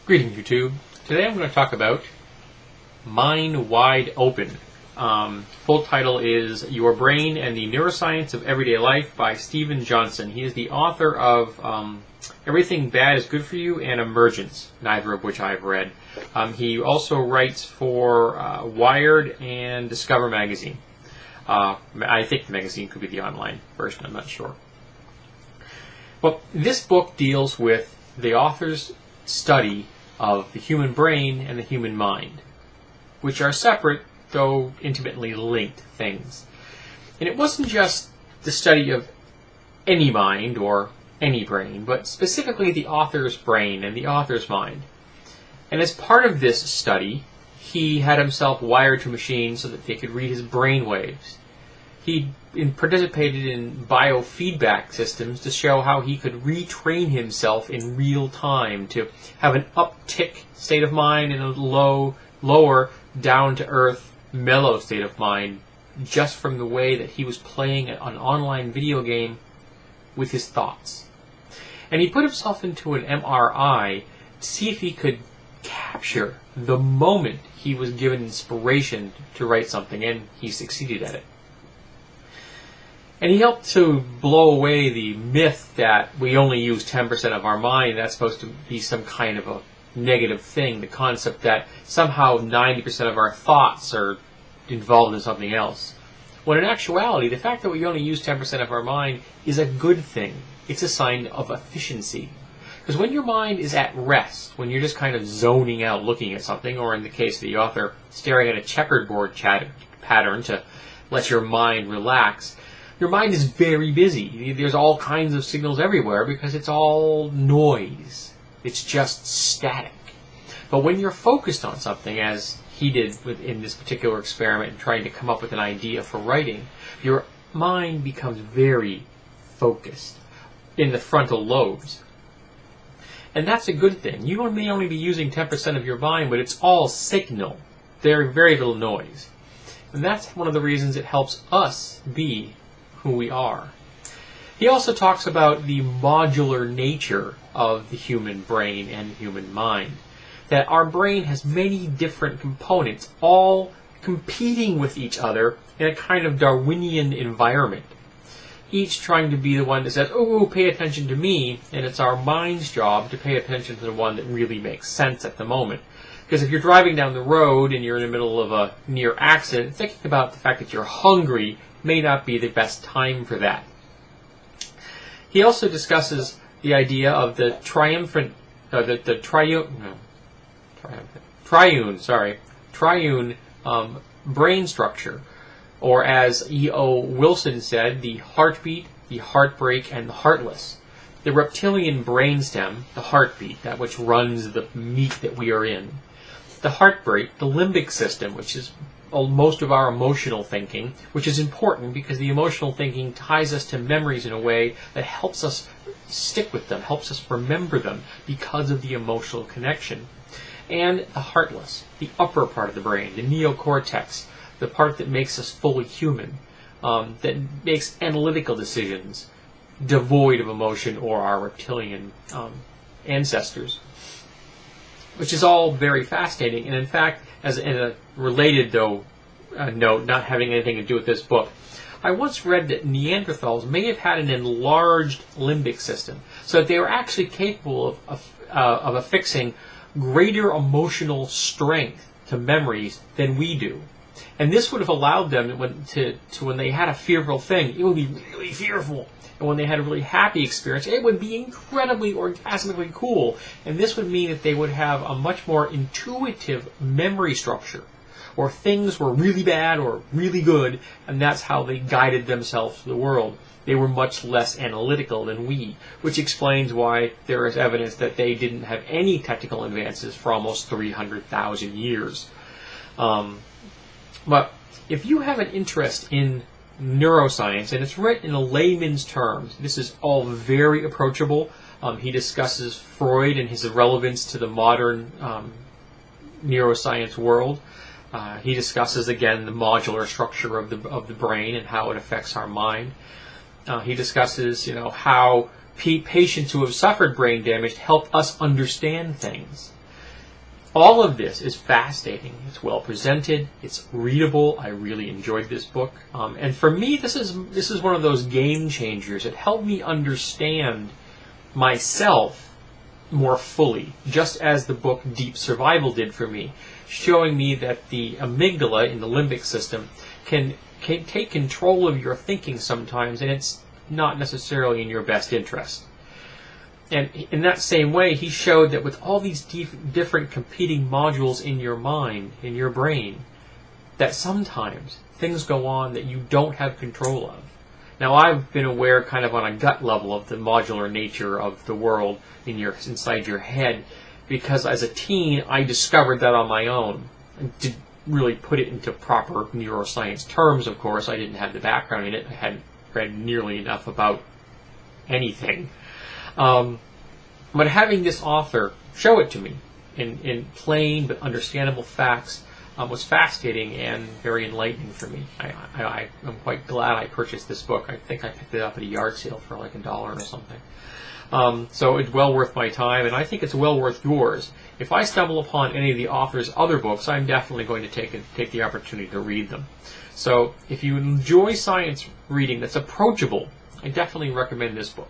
Greetings, YouTube. Today I'm going to talk about Mind Wide Open. Full title is Your Brain and the Neuroscience of Everyday Life by Steven Johnson. He is the author of Everything Bad is Good for You and Emergence, neither of which I've read. He also writes for Wired and Discover magazine. I think the magazine could be the online version, I'm not sure. Well, this book deals with the author's study of the human brain and the human mind, which are separate, though intimately linked things. And it wasn't just the study of any mind or any brain, but specifically the author's brain and the author's mind. And as part of this study, he had himself wired to machines so that they could read his brain waves. He participated in biofeedback systems to show how he could retrain himself in real time to have an uptick state of mind and a lower, down-to-earth, mellow state of mind just from the way that he was playing an online video game with his thoughts. And he put himself into an MRI to see if he could capture the moment he was given inspiration to write something, and he succeeded at it. And he helped to blow away the myth that we only use 10% of our mind. That's supposed to be some kind of a negative thing. The concept that somehow 90% of our thoughts are involved in something else. When in actuality, the fact that we only use 10% of our mind is a good thing. It's a sign of efficiency. Because when your mind is at rest, when you're just kind of zoning out looking at something, or in the case of the author, staring at a checkerboard pattern to let your mind relax, your mind is very busy. There's all kinds of signals everywhere because it's all noise. It's just static. But when you're focused on something, as he did in this particular experiment, trying to come up with an idea for writing, your mind becomes very focused in the frontal lobes. And that's a good thing. You may only be using 10% of your mind, but it's all signal. There's very little noise. And that's one of the reasons it helps us be who we are. He also talks about the modular nature of the human brain and human mind. That our brain has many different components, all competing with each other in a kind of Darwinian environment. Each trying to be the one that says, oh, pay attention to me, and it's our mind's job to pay attention to the one that really makes sense at the moment. Because if you're driving down the road and you're in the middle of a near accident, thinking about the fact that you're hungry may not be the best time for that. He also discusses the idea of the triune brain structure, or as E.O. Wilson said, the heartbeat, the heartbreak, and the heartless. The reptilian brainstem, the heartbeat, that which runs the meat that we are in. The heartbreak, the limbic system, which is most of our emotional thinking, which is important because the emotional thinking ties us to memories in a way that helps us stick with them, helps us remember them because of the emotional connection. And the heartless, the upper part of the brain, the neocortex, the part that makes us fully human, that makes analytical decisions devoid of emotion or our reptilian ancestors, which is all very fascinating. And in fact, as in a related note, not having anything to do with this book, I once read that Neanderthals may have had an enlarged limbic system, so that they were actually capable of affixing greater emotional strength to memories than we do. And this would have allowed them when they had a fearful thing, it would be really fearful. And when they had a really happy experience, it would be incredibly orgasmically cool. And this would mean that they would have a much more intuitive memory structure, or things were really bad or really good, and that's how they guided themselves through the world. They were much less analytical than we, which explains why there is evidence that they didn't have any technical advances for almost 300,000 years. But if you have an interest in neuroscience, and it's written in layman's terms, this is all very approachable. He discusses Freud and his relevance to the modern neuroscience world. He discusses again the modular structure of the brain and how it affects our mind. He discusses, how patients who have suffered brain damage help us understand things. all of this is fascinating. It's well presented. It's readable. I really enjoyed this book. And for me, this is one of those game changers. It helped me understand myself more fully, just as the book Deep Survival did for me, showing me that the amygdala in the limbic system can take control of your thinking sometimes, and it's not necessarily in your best interest. And in that same way, he showed that with all these different competing modules in your mind, in your brain, that sometimes things go on that you don't have control of. Now, I've been aware kind of on a gut level of the modular nature of the world inside your head, because as a teen, I discovered that on my own. To really put it into proper neuroscience terms, of course, I didn't have the background in it. I hadn't read nearly enough about anything. But having this author show it to me in plain but understandable facts was fascinating and very enlightening for me. I'm quite glad I purchased this book. I think I picked it up at a yard sale for like $1 or something. So it's well worth my time, and I think it's well worth yours. If I stumble upon any of the author's other books, I'm definitely going to take the opportunity to read them. So if you enjoy science reading that's approachable, I definitely recommend this book.